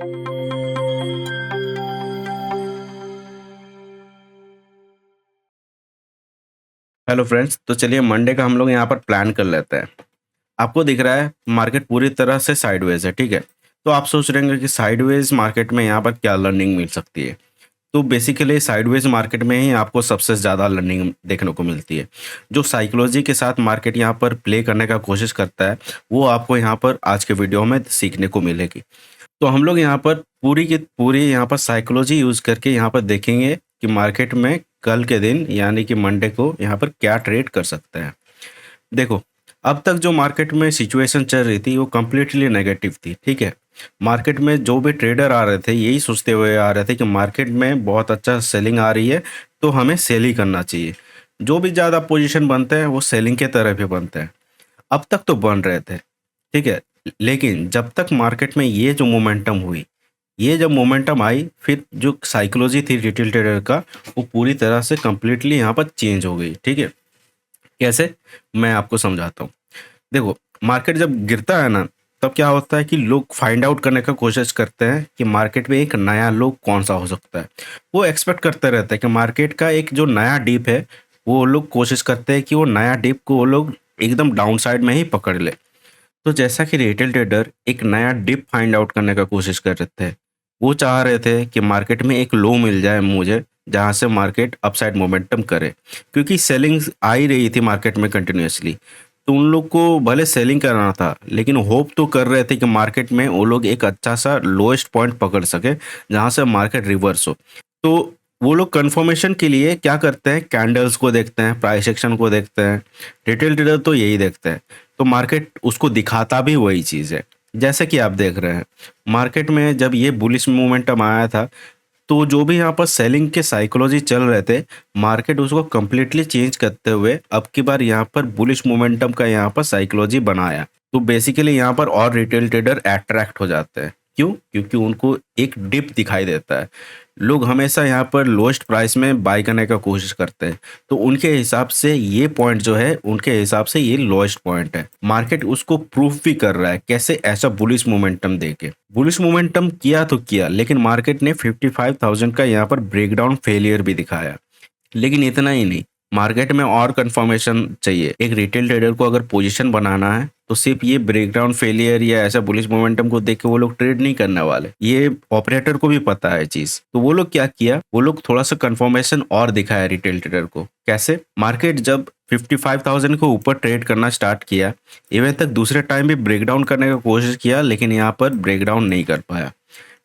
Hello friends, तो चलिए Monday का हम लोग यहाँ पर प्लान कर लेते हैं। आपको दिख रहा है मार्केट पूरी तरह से साइडवेज है, ठीक है? तो आप सोच रहे होंगे कि साइडवेज मार्केट में यहाँ पर क्या लर्निंग मिल सकती है? तो बेसिकली साइडवेज मार्केट में ही आपको सबसे ज़्यादा लर्निंग देखने को मिलती है। जो साइकोलॉजी के साथ मार्केट यहाँ पर प्ले करने का कोशिश करता है, वो आपको यहाँ पर आज के वीडियो में सीखने को मिलेगी। तो हम लोग यहाँ पर पूरी की पूरी यहाँ पर साइकोलॉजी यूज़ करके यहाँ पर देखेंगे कि मार्केट में कल के दिन यानी कि मंडे को यहाँ पर क्या ट्रेड कर सकते हैं। देखो, अब तक जो मार्केट में सिचुएशन चल रही थी वो कंप्लीटली नेगेटिव थी, ठीक है? मार्केट में जो भी ट्रेडर आ रहे थे यही सोचते हुए आ रहे थे कि मार्केट में बहुत अच्छा सेलिंग आ रही है, तो हमें सेल ही करना चाहिए। जो भी ज़्यादा पोजीशन बनते हैं वो सेलिंग के तरफ ही बनते हैं। अब तक तो बन रहे थे, ठीक है? लेकिन जब तक मार्केट में ये जो मोमेंटम हुई, ये जब मोमेंटम आई, फिर जो साइकोलॉजी थी रिटेल ट्रेडर का, वो पूरी तरह से कंप्लीटली यहाँ पर चेंज हो गई, ठीक है? कैसे? मैं आपको समझाता हूँ। देखो, मार्केट जब गिरता है ना, तब क्या होता है कि लोग फाइंड आउट करने का कोशिश करते हैं कि मार्केट में एक नया लो कौन-सा हो सकता है। वो एक्सपेक्ट करते रहते हैं कि मार्केट का एक जो नया डिप है, वो लोग कोशिश करते हैं कि वो नया डिप को वो लोग एकदम डाउन साइड में ही पकड़ ले। तो जैसा कि रिटेल ट्रेडर एक नया डिप फाइंड आउट करने का कोशिश कर रहे थे। वो चाह रहे थे कि मार्केट में एक लो मिल जाए मुझे, जहाँ से मार्केट अपसाइड मोमेंटम करे। क्योंकि सेलिंग आ ही रही थी मार्केट में कंटिन्यूअसली। तो उन लोग को भले सेलिंग करना था, लेकिन होप तो कर रहे थे कि मार्केट में वो लोग एक अच्छा सा लोएस्ट पॉइंट पकड़ सके, जहाँ से मार्केट रिवर्स हो। तो वो लोग कंफर्मेशन के लिए क्या करते हैं, कैंडल्स को देखते हैं, प्राइस एक्शन को देखते हैं। रिटेल ट्रेडर तो यही देखते हैं। तो मार्केट उसको दिखाता भी वही चीज़ है। जैसे कि आप देख रहे हैं, मार्केट में जब ये बुलिश मोमेंटम आया था, तो जो भी यहाँ पर सेलिंग के साइकोलॉजी चल रहे थे, मार्केट उसको कंप्लीटली चेंज करते हुए अब की बार यहाँ पर बुलिश मोमेंटम का यहाँ पर साइकोलॉजी बनाया। तो बेसिकली यहाँ पर और रिटेल ट्रेडर अट्रैक्ट हो जाते हैं। क्यों? क्योंकि उनको एक डिप दिखाई देता है। लोग हमेशा यहाँ पर लोएस्ट प्राइस में बाय करने का कोशिश करते हैं। तो उनके हिसाब से ये पॉइंट जो है, उनके हिसाब से ये लोएस्ट पॉइंट है। मार्केट उसको प्रूफ भी कर रहा है। कैसे? ऐसा बुलिश मोमेंटम देके। बुलिश मोमेंटम किया तो किया, लेकिन मार्केट ने 55,000 का यहाँ पर ब्रेकडाउन फेलियर भी दिखाया। लेकिन इतना ही नहीं, मार्केट में और कंफर्मेशन चाहिए। एक रिटेल ट्रेडर को अगर पोजीशन बनाना है, तो सिर्फ ये ब्रेकडाउन फेलियर या ऐसा बुलिश मोमेंटम को देख के वो लोग ट्रेड नहीं करने वाले। ये ऑपरेटर को भी पता है चीज। तो वो लोग क्या किया, वो लोग थोड़ा सा कंफर्मेशन और दिखाया रिटेल ट्रेडर को। कैसे? मार्केट जब 55,000 को ऊपर ट्रेड करना स्टार्ट किया, इवन तक दूसरे टाइम भी ब्रेकडाउन करने का कोशिश किया, लेकिन यहाँ पर ब्रेकडाउन नहीं कर पाया।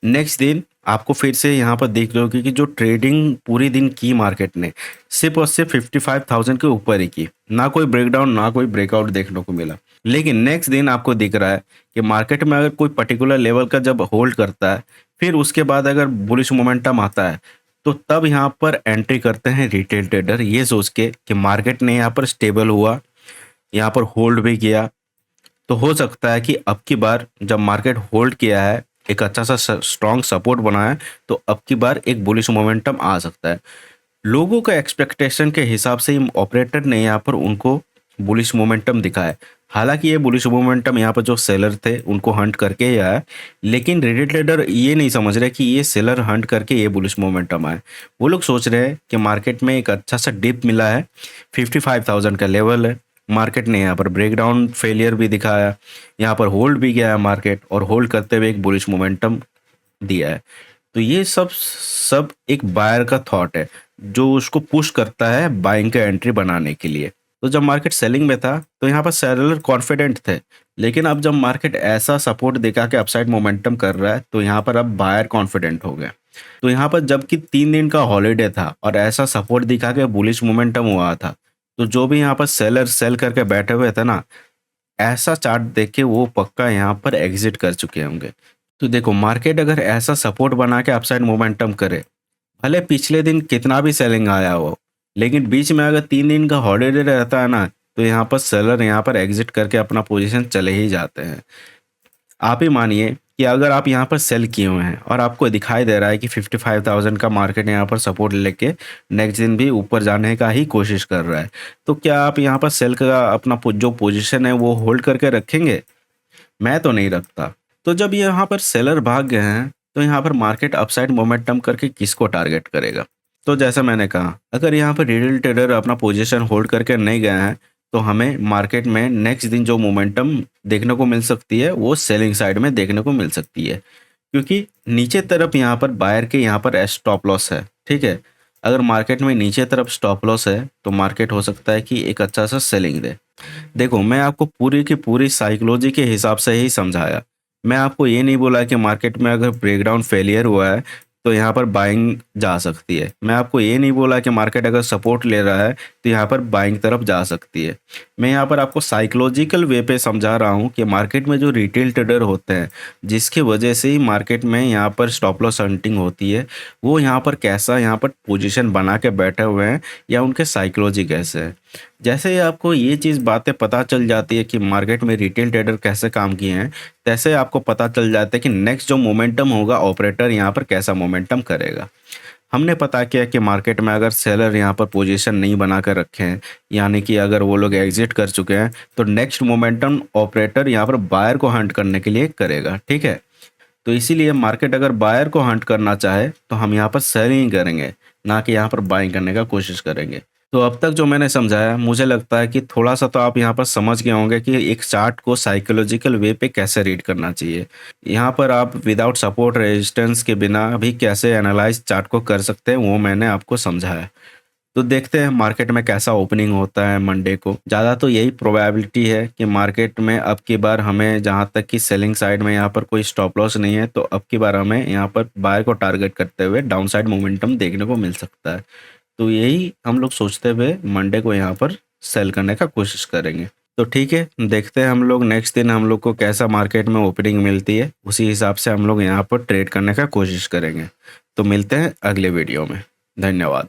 नेक्स्ट दिन आपको फिर से यहाँ पर देख रहे हो कि जो ट्रेडिंग पूरी दिन की मार्केट ने, सिर्फ और सिर्फ 55,000 के ऊपर ही की। ना कोई ब्रेकडाउन, ना कोई ब्रेकआउट देखने को मिला। लेकिन नेक्स्ट दिन आपको दिख रहा है कि मार्केट में अगर कोई पर्टिकुलर लेवल का जब होल्ड करता है, फिर उसके बाद अगर बुलिश मोमेंटम आता है, तो तब यहाँ पर एंट्री करते हैं रिटेल ट्रेडर, ये सोच के कि मार्केट ने यहाँ पर स्टेबल हुआ, यहाँ पर होल्ड भी किया। तो हो सकता है कि अब की बार जब मार्केट होल्ड किया है, एक अच्छा सा स्ट्रॉन्ग सपोर्ट बना है, तो अब की बार एक बुलिश मोमेंटम आ सकता है। लोगों का एक्सपेक्टेशन के हिसाब से ही ऑपरेटर ने यहाँ पर उनको बुलिश मोमेंटम दिखाया। हालांकि ये बुलिश मोमेंटम यहाँ पर जो सेलर थे उनको हंट करके ही आया, लेकिन रिटेल ट्रेडर ये नहीं समझ रहे कि ये सेलर हंट करके ये बुलिश मोमेंटम आया। वो लोग सोच रहे हैं कि मार्केट में एक अच्छा सा डिप मिला है, 55,000 का लेवल है। मार्केट ने यहाँ पर ब्रेकडाउन फेलियर भी दिखाया, यहाँ पर होल्ड भी किया है मार्केट, और होल्ड करते हुए एक बुलिश मोमेंटम दिया है। तो ये सब सब एक बायर का थॉट है, जो उसको पुश करता है बाइंग का एंट्री बनाने के लिए। तो जब मार्केट सेलिंग में था, तो यहाँ पर सेलर कॉन्फिडेंट थे, लेकिन अब जब मार्केट ऐसा सपोर्ट दिखा के अपसाइड मोमेंटम कर रहा है, तो यहाँ पर अब बायर कॉन्फिडेंट हो गए। तो यहाँ पर जबकि 3 दिन का हॉलीडे था और ऐसा सपोर्ट दिखा के बुलिश मोमेंटम हुआ था, तो जो भी यहाँ पर सेलर सेल करके बैठे हुए थे ना, ऐसा चार्ट देख के वो पक्का यहाँ पर एग्जिट कर चुके होंगे। तो देखो, मार्केट अगर ऐसा सपोर्ट बना के अपसाइड मोमेंटम करे, भले पिछले दिन कितना भी सेलिंग आया हो, लेकिन बीच में अगर 3 दिन का हॉलीडे रहता है ना, तो यहाँ पर सेलर यहाँ पर एग्जिट करके अपना पोजीशन चले ही जाते हैं। आप ही मानिए कि अगर आप यहाँ पर सेल किए हुए हैं और आपको दिखाई दे रहा है कि 55,000 का मार्केट यहाँ पर सपोर्ट लेके नेक्स्ट दिन भी ऊपर जाने का ही कोशिश कर रहा है, तो क्या आप यहाँ पर सेल का अपना जो पोजीशन है वो होल्ड करके रखेंगे? मैं तो नहीं रखता। तो जब यहाँ पर सेलर भाग गए हैं, तो यहाँ पर मार्केट अपसाइड मोमेंटम करके किसको टारगेट करेगा? तो जैसा मैंने कहा, अगर यहाँ पर रिटेल ट्रेडर अपना पोजीशन होल्ड करके नहीं गए हैं, तो हमें मार्केट में नेक्स्ट दिन जो मोमेंटम देखने को मिल सकती है, वो सेलिंग साइड में देखने को मिल सकती है। क्योंकि नीचे तरफ यहाँ पर बायर के यहाँ पर स्टॉप लॉस है, ठीक है? अगर मार्केट में नीचे तरफ स्टॉप लॉस है, तो मार्केट हो सकता है कि एक अच्छा सा सेलिंग दे। देखो, मैं आपको पूरी की पूरी साइकोलॉजी के हिसाब से ही समझाया। मैं आपको ये नहीं बोला कि मार्केट में अगर ब्रेकडाउन फेलियर हुआ है, तो यहाँ पर बाइंग जा सकती है। मैं आपको ये नहीं बोला कि मार्केट अगर सपोर्ट ले रहा है, तो यहाँ पर बाइंग तरफ जा सकती है। मैं यहाँ पर आपको साइकोलॉजिकल वे पे समझा रहा हूँ कि मार्केट में जो रिटेल ट्रेडर होते हैं, जिसकी वजह से ही मार्केट में यहाँ पर स्टॉप लॉस हंटिंग होती है, वो यहाँ पर कैसा यहाँ पर पोजीशन बना के बैठे हुए हैं, या उनके साइकोलॉजी कैसे है। जैसे ही आपको ये चीज़ बातें पता चल जाती है कि मार्केट में रिटेल ट्रेडर कैसे काम किए हैं, तैसे आपको पता चल जाता है कि नेक्स्ट जो मोमेंटम होगा, ऑपरेटर यहाँ पर कैसा मोमेंटम करेगा। हमने पता किया कि मार्केट में अगर सेलर यहाँ पर पोजीशन नहीं बना कर रखे हैं, यानी कि अगर वो लोग एग्जिट कर चुके हैं, तो नेक्स्ट मोमेंटम ऑपरेटर यहाँ पर बायर को हंट करने के लिए करेगा, ठीक है? तो इसीलिए मार्केट अगर बायर को हंट करना चाहे, तो हम यहाँ पर सेलिंग करेंगे, ना कि यहाँ पर बाइंग करने का कोशिश करेंगे। तो अब तक जो मैंने समझाया, मुझे लगता है कि थोड़ा-सा तो आप यहाँ पर समझ गए होंगे कि एक चार्ट को साइकोलॉजिकल वे पे कैसे रीड करना चाहिए। यहाँ पर आप विदाउट सपोर्ट रेजिस्टेंस के बिना भी कैसे एनालाइज़ चार्ट को कर सकते हैं, वो मैंने आपको समझाया। तो देखते हैं मार्केट में कैसा ओपनिंग होता है मंडे को। ज़्यादा तो यही प्रोबेबिलिटी है कि मार्केट में अब की बार हमें, जहाँ तक कि सेलिंग साइड में यहाँ पर कोई स्टॉप लॉस नहीं है, तो अब की बार हमें यहाँ पर बायर को टारगेट करते हुए डाउन साइड मोमेंटम देखने को मिल सकता है। तो यही हम लोग सोचते हुए मंडे को यहाँ पर सेल करने का कोशिश करेंगे। तो ठीक है, देखते हैं हम लोग नेक्स्ट दिन हम लोग को कैसा मार्केट में ओपनिंग मिलती है, उसी हिसाब से हम लोग यहाँ पर ट्रेड करने का कोशिश करेंगे। तो मिलते हैं अगले वीडियो में। धन्यवाद।